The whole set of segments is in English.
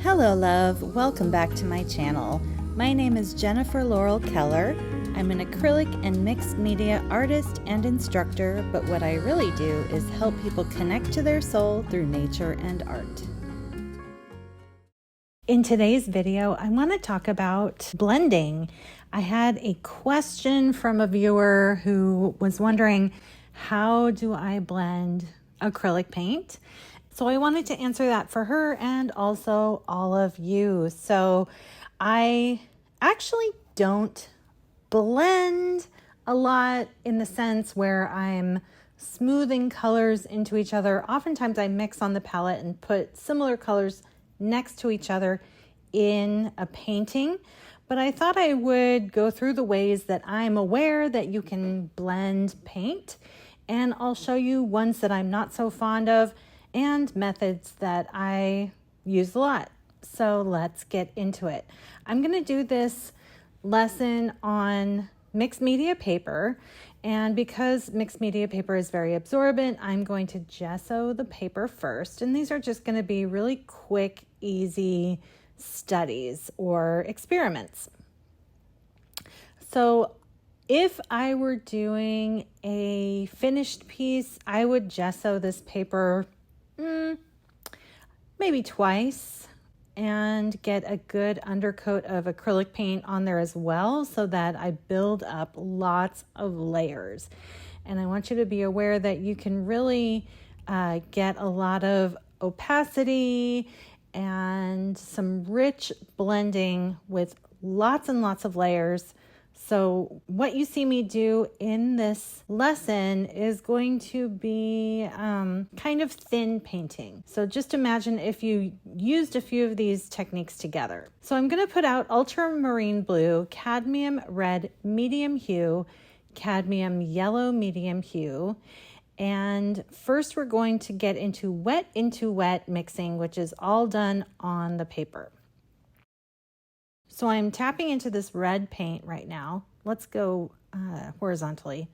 Hello love, welcome back to my channel. My name is Jennifer Laurel Keller. I'm an acrylic and mixed media artist and instructor, but what I really do is help people connect to their soul through nature and art. In today's video, I want to talk about blending. I had a question from a viewer who was wondering, how do I blend acrylic paint? So I wanted to answer that for her and also all of you. So I actually don't blend a lot in the sense where I'm smoothing colors into each other. Oftentimes I mix on the palette and put similar colors next to each other in a painting. But I thought I would go through the ways that I'm aware that you can blend paint. And I'll show you ones that I'm not so fond of and methods that I use a lot. So let's get into it. I'm going to do this lesson on mixed media paper, and because mixed media paper is very absorbent, I'm going to gesso the paper first, and these are just going to be really quick, easy studies or experiments. So if I were doing a finished piece, I would gesso this paper maybe twice and get a good undercoat of acrylic paint on there as well so that I build up lots of layers. And I want you to be aware that you can really get a lot of opacity and some rich blending with lots and lots of layers. So what you see me do in this lesson is going to be kind of thin painting. So just imagine if you used a few of these techniques together. So I'm going to put out ultramarine blue, cadmium red medium hue, cadmium yellow medium hue. And first we're going to get into wet mixing, which is all done on the paper. So I'm tapping into this red paint right now. Let's go horizontally.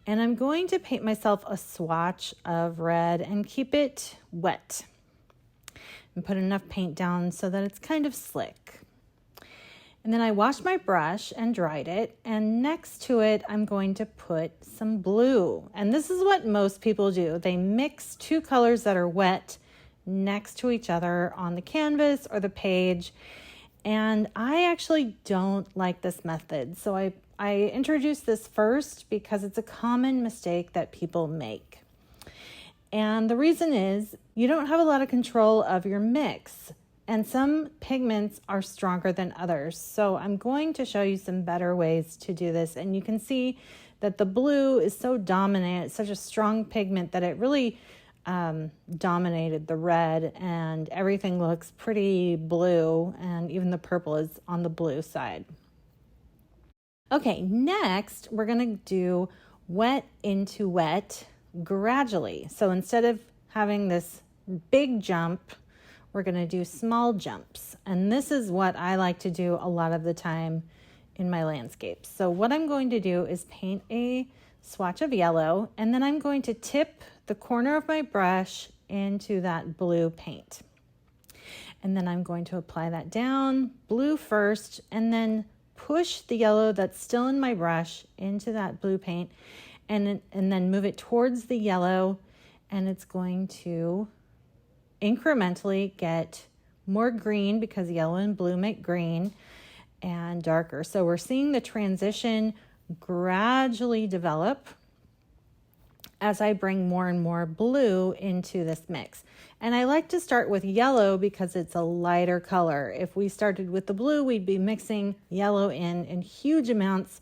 And I'm going to paint myself a swatch of red and keep it wet. And put enough paint down so that it's kind of slick. And then I washed my brush and dried it. And next to it, I'm going to put some blue. And this is what most people do. They mix two colors that are wet next to each other on the canvas or the page. And I actually don't like this method. So I introduced this first because it's a common mistake that people make. And the reason is you don't have a lot of control of your mix. And some pigments are stronger than others. So I'm going to show you some better ways to do this. And you can see that the blue is so dominant, it's such a strong pigment that it really dominated the red, and everything looks pretty blue, and even the purple is on the blue side. Okay, next we're going to do wet into wet gradually. So instead of having this big jump, we're going to do small jumps. And this is what I like to do a lot of the time in my landscapes. So what I'm going to do is paint a swatch of yellow, and then I'm going to tip the corner of my brush into that blue paint. And then I'm going to apply that down, blue first, and then push the yellow that's still in my brush into that blue paint, and then move it towards the yellow, and it's going to incrementally get more green because yellow and blue make green, and darker. So we're seeing the transition gradually develop as I bring more and more blue into this mix. And I like to start with yellow because it's a lighter color. If we started with the blue, we'd be mixing yellow in huge amounts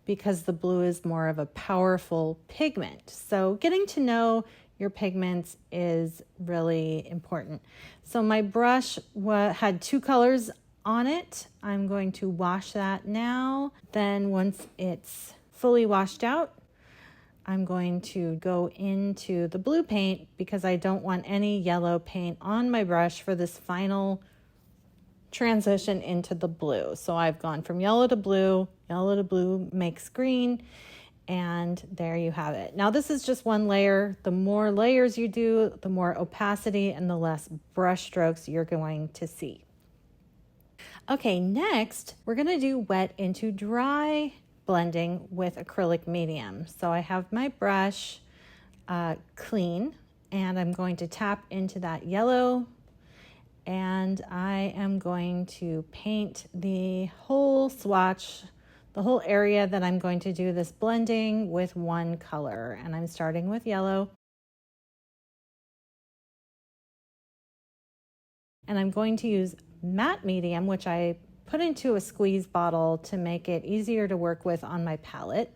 because the blue is more of a powerful pigment. So getting to know your pigments is really important. So my brush had two colors on it. I'm going to wash that now. Then once it's fully washed out, I'm going to go into the blue paint because I don't want any yellow paint on my brush for this final transition into the blue. So I've gone from yellow to blue makes green, And there you have it. Now this is just one layer. The more layers you do, the more opacity and the less brush strokes you're going to see. Okay, next we're gonna do wet into dry blending with acrylic medium. So I have my brush clean, and I'm going to tap into that yellow, and I am going to paint the whole swatch, the whole area that I'm going to do this blending with one color. And I'm starting with yellow. And I'm going to use matte medium, which I put into a squeeze bottle to make it easier to work with on my palette.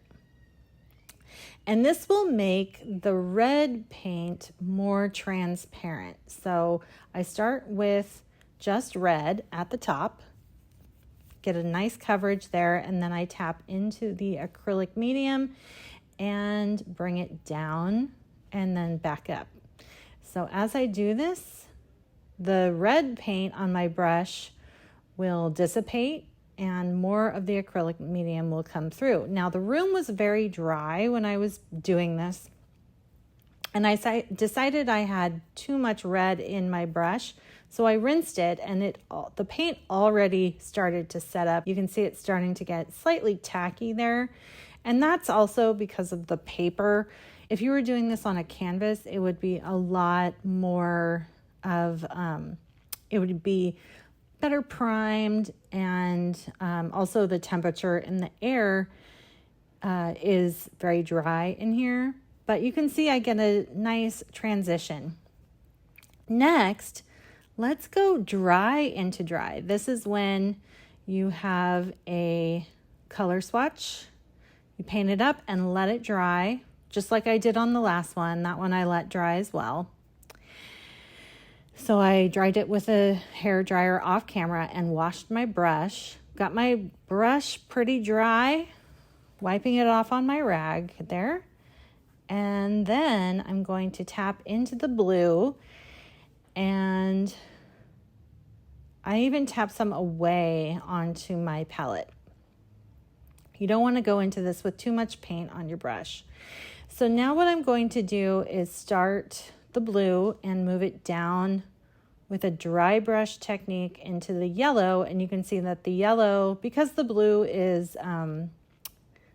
And this will make the red paint more transparent. So I start with just red at the top, get a nice coverage there, and then I tap into the acrylic medium and bring it down and then back up. So as I do this, the red paint on my brush will dissipate and more of the acrylic medium will come through. Now the room was very dry when I was doing this, and I decided I had too much red in my brush, so I rinsed it, and the paint already started to set up. You can see it's starting to get slightly tacky there, and that's also because of the paper. If you were doing this on a canvas, it would be a lot more of, it would be better primed, and also the temperature in the air is very dry in here, but you can see I get a nice transition. Next, let's go dry into dry. This is when you have a color swatch, you paint it up and let it dry, just like I did on the last one. That one I let dry as well. So I dried it with a hair dryer off camera and washed my brush. Got my brush pretty dry, wiping it off on my rag there. And then I'm going to tap into the blue, and I even tap some away onto my palette. You don't want to go into this with too much paint on your brush. So now what I'm going to do is start the blue and move it down with a dry brush technique into the yellow. And you can see that the yellow, because the blue is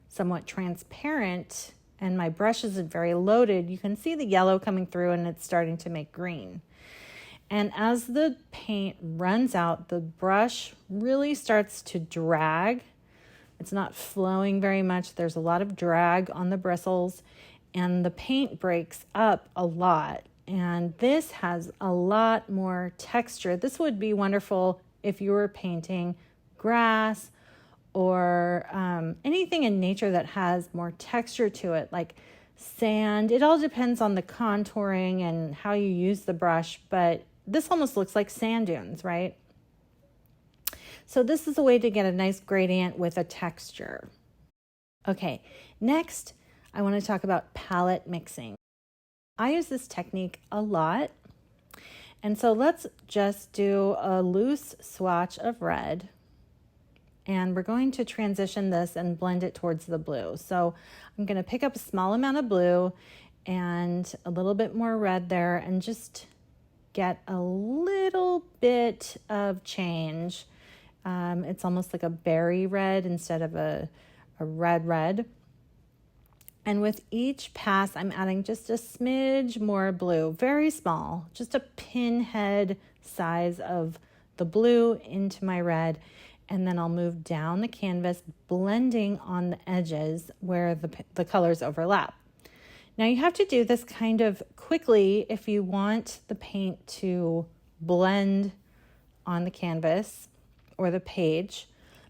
somewhat transparent and my brush isn't very loaded, you can see the yellow coming through and it's starting to make green. And as the paint runs out, the brush really starts to drag. It's not flowing very much. There's a lot of drag on the bristles, and the paint breaks up a lot. And this has a lot more texture. This would be wonderful if you were painting grass or anything in nature that has more texture to it, like sand. It all depends on the contouring and how you use the brush, but this almost looks like sand dunes, right? So this is a way to get a nice gradient with a texture. Okay, next I want to talk about palette mixing. I use this technique a lot. And so let's just do a loose swatch of red. And we're going to transition this and blend it towards the blue. So I'm going to pick up a small amount of blue and a little bit more red there and just get a little bit of change. It's almost like a berry red instead of a red. And with each pass, I'm adding just a smidge more blue, very small, just a pinhead size of the blue into my red. And then I'll move down the canvas, blending on the edges where the colors overlap. Now you have to do this kind of quickly if you want the paint to blend on the canvas or the page,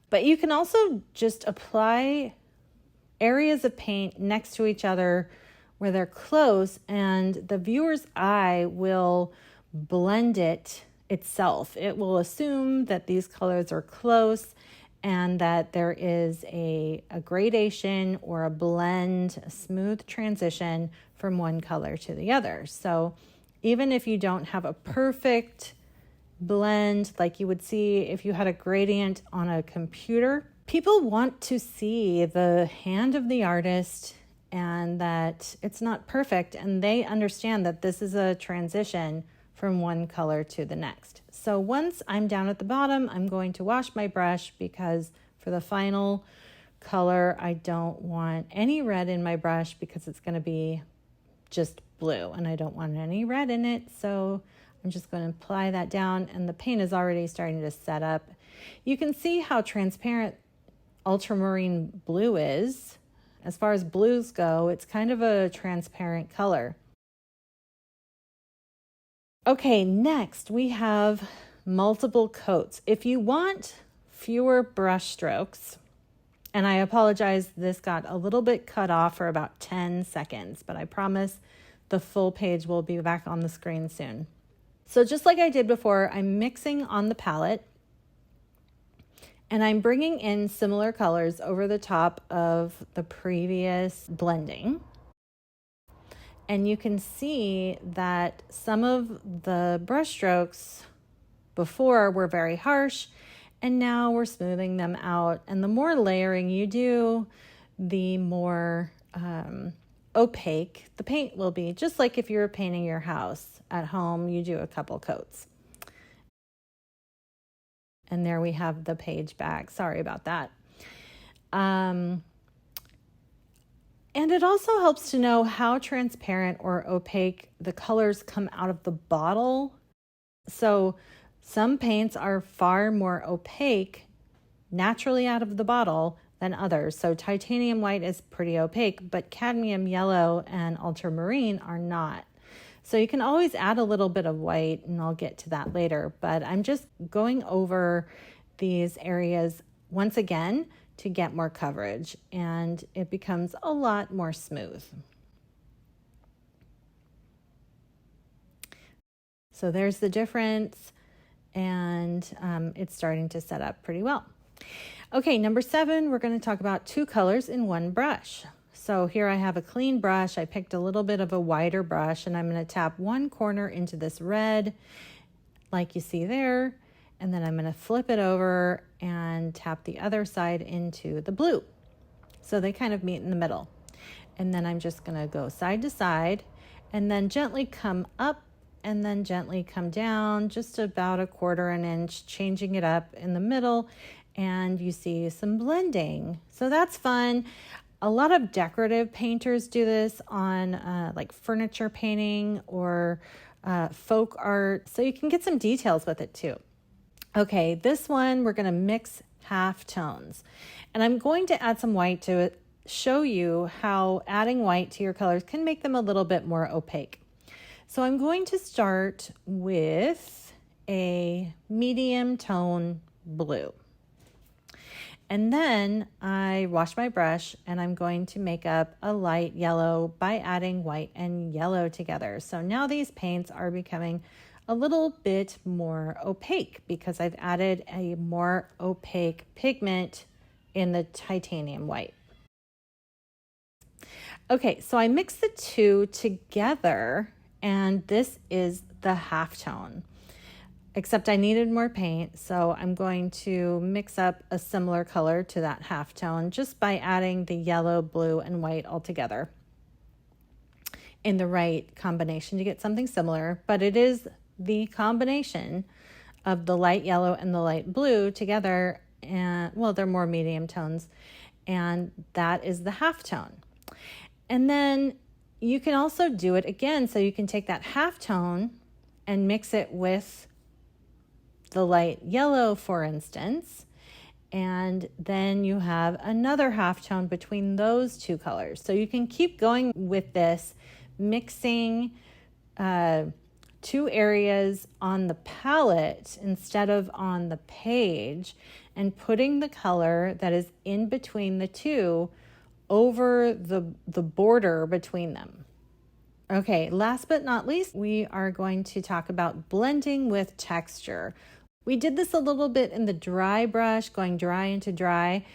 but you can also just apply areas of paint next to each other where they're close, and the viewer's eye will blend it itself. It will assume that these colors are close and that there is a gradation or a blend, a smooth transition from one color to the other. So even if you don't have a perfect blend like you would see if you had a gradient on a computer, People want to see the hand of the artist and that it's not perfect, and they understand that this is a transition from one color to the next. So once I'm down at the bottom, I'm going to wash my brush because for the final color, I don't want any red in my brush because it's going to be just blue and I don't want any red in it. So I'm just going to apply that down, and the paint is already starting to set up. You can see how transparent ultramarine blue is. As far as blues go, it's kind of a transparent color. Okay, next we have multiple coats. If you want fewer brush strokes, and I apologize, this got a little bit cut off for about 10 seconds, but I promise the full page will be back on the screen soon. So just like I did before, I'm mixing on the palette, and I'm bringing in similar colors over the top of the previous blending. And you can see that some of the brush strokes before were very harsh, and now we're smoothing them out. And the more layering you do, the more opaque the paint will be. Just like if you're painting your house at home, you do a couple coats. And there we have the page back. Sorry about that. And it also helps to know how transparent or opaque the colors come out of the bottle. So some paints are far more opaque naturally out of the bottle than others. So titanium white is pretty opaque, but cadmium yellow and ultramarine are not. So you can always add a little bit of white, and I'll get to that later, but I'm just going over these areas once again to get more coverage, and it becomes a lot more smooth. So there's the difference, and it's starting to set up pretty well. Okay, number 7, we're going to talk about 2 colors in one brush. So here I have a clean brush. I picked a little bit of a wider brush, and I'm going to tap one corner into this red like you see there, and then I'm going to flip it over and tap the other side into the blue. So they kind of meet in the middle. And then I'm just going to go side to side and then gently come up and then gently come down just about 1/4 inch, changing it up in the middle, and you see some blending. So that's fun. A lot of decorative painters do this on like furniture painting or folk art, so you can get some details with it too. Okay, this one we're going to mix half tones, and I'm going to add some white to it, show you how adding white to your colors can make them a little bit more opaque. So I'm going to start with a medium tone blue. And then I wash my brush, and I'm going to make up a light yellow by adding white and yellow together. So now these paints are becoming a little bit more opaque because I've added a more opaque pigment in the titanium white. Okay, so I mix the two together, and this is the halftone. Except I needed more paint, so I'm going to mix up a similar color to that halftone just by adding the yellow, blue, and white all together in the right combination to get something similar, but it is the combination of the light yellow and the light blue together, and well, they're more medium tones, and that is the halftone. And then you can also do it again, so you can take that halftone and mix it with the light yellow, for instance, and then you have another halftone between those two colors. So you can keep going with this, mixing 2 areas on the palette instead of on the page, and putting the color that is in between the two over the border between them. Okay, last but not least, we are going to talk about blending with texture. We did this a little bit in the dry brush, going dry into dry,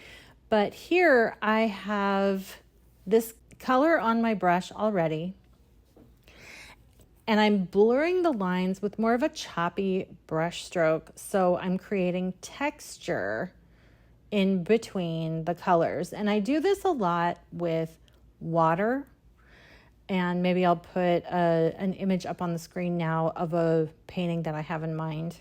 but here I have this color on my brush already, and I'm blurring the lines with more of a choppy brush stroke, so I'm creating texture in between the colors. And I do this a lot with water. And maybe I'll put an image up on the screen now of a painting that I have in mind.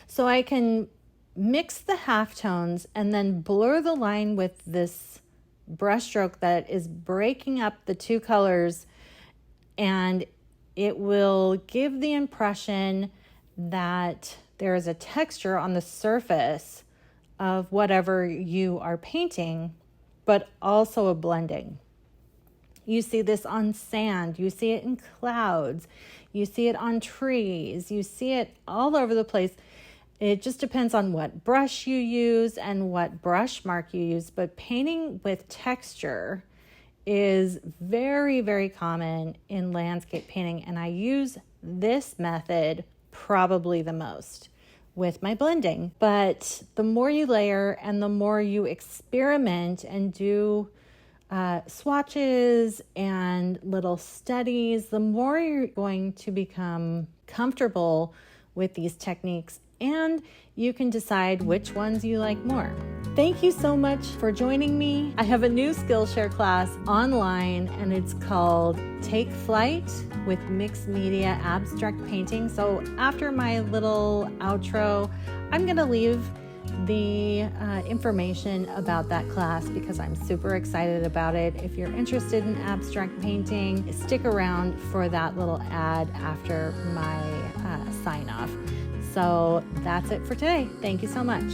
So I can mix the halftones and then blur the line with this brush stroke that is breaking up the two colors, and it will give the impression that there is a texture on the surface of whatever you are painting, but also a blending. You see this on sand, you see it in clouds, you see it on trees, you see it all over the place. It just depends on what brush you use and what brush mark you use, but painting with texture is very, very common in landscape painting, and I use this method probably the most with my blending. But the more you layer and the more you experiment and do swatches and little studies, the more you're going to become comfortable with these techniques, and you can decide which ones you like more. Thank you so much for joining me. I have a new Skillshare class online, and it's called Take Flight with Mixed Media Abstract Painting. So after my little outro, I'm going to leave the information about that class because I'm super excited about it. If you're interested in abstract painting, stick around for that little ad after my sign off. So that's it for today. Thank you so much.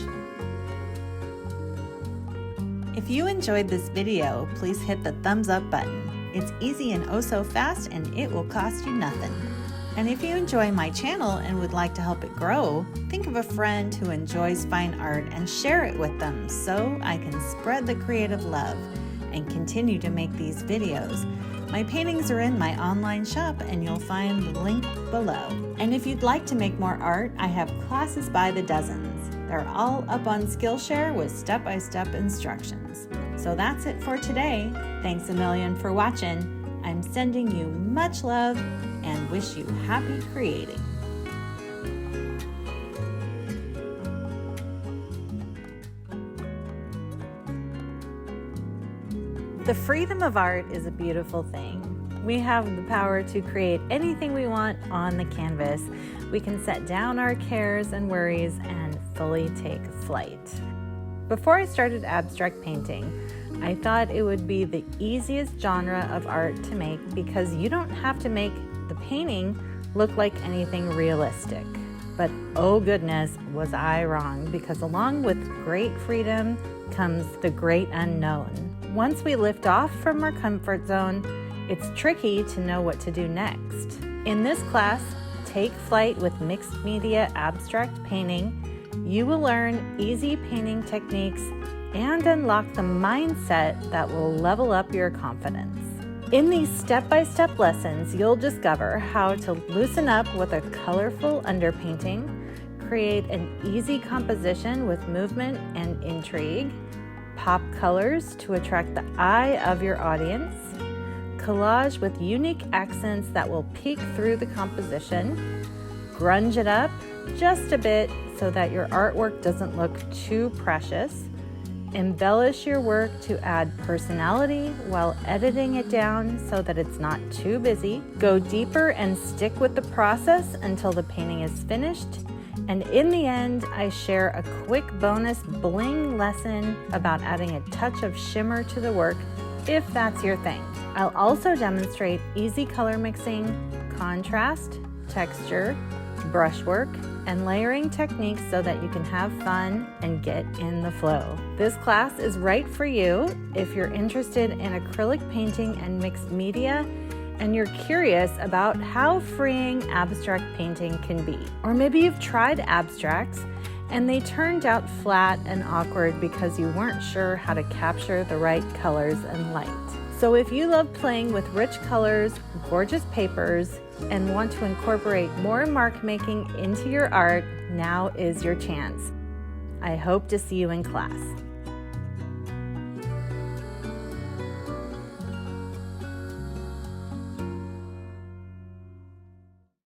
If you enjoyed this video, please hit the thumbs up button. It's easy and oh so fast, and it will cost you nothing. And if you enjoy my channel and would like to help it grow, think of a friend who enjoys fine art and share it with them so I can spread the creative love and continue to make these videos. My paintings are in my online shop, and you'll find the link below. And if you'd like to make more art, I have classes by the dozens. They're all up on Skillshare with step-by-step instructions. So that's it for today. Thanks a million for watching. I'm sending you much love and wish you happy creating. The freedom of art is a beautiful thing. We have the power to create anything we want on the canvas. We can set down our cares and worries and fully take flight. Before I started abstract painting, I thought it would be the easiest genre of art to make because you don't have to make the painting look like anything realistic. But oh goodness, was I wrong, because along with great freedom comes the great unknown. Once we lift off from our comfort zone, it's tricky to know what to do next. In this class, Take Flight with Mixed Media Abstract Painting, you will learn easy painting techniques and unlock the mindset that will level up your confidence. In these step-by-step lessons, you'll discover how to loosen up with a colorful underpainting, create an easy composition with movement and intrigue, pop colors to attract the eye of your audience, collage with unique accents that will peek through the composition, grunge it up just a bit so that your artwork doesn't look too precious, embellish your work to add personality while editing it down so that it's not too busy, go deeper and stick with the process until the painting is finished, and in the end, I share a quick bonus bling lesson about adding a touch of shimmer to the work if that's your thing. I'll also demonstrate easy color mixing, contrast, texture, brushwork, and layering techniques so that you can have fun and get in the flow. This class is right for you if you're interested in acrylic painting and mixed media, and you're curious about how freeing abstract painting can be. Or maybe you've tried abstracts and they turned out flat and awkward because you weren't sure how to capture the right colors and light. So if you love playing with rich colors, gorgeous papers, and want to incorporate more mark making into your art, now is your chance. I hope to see you in class.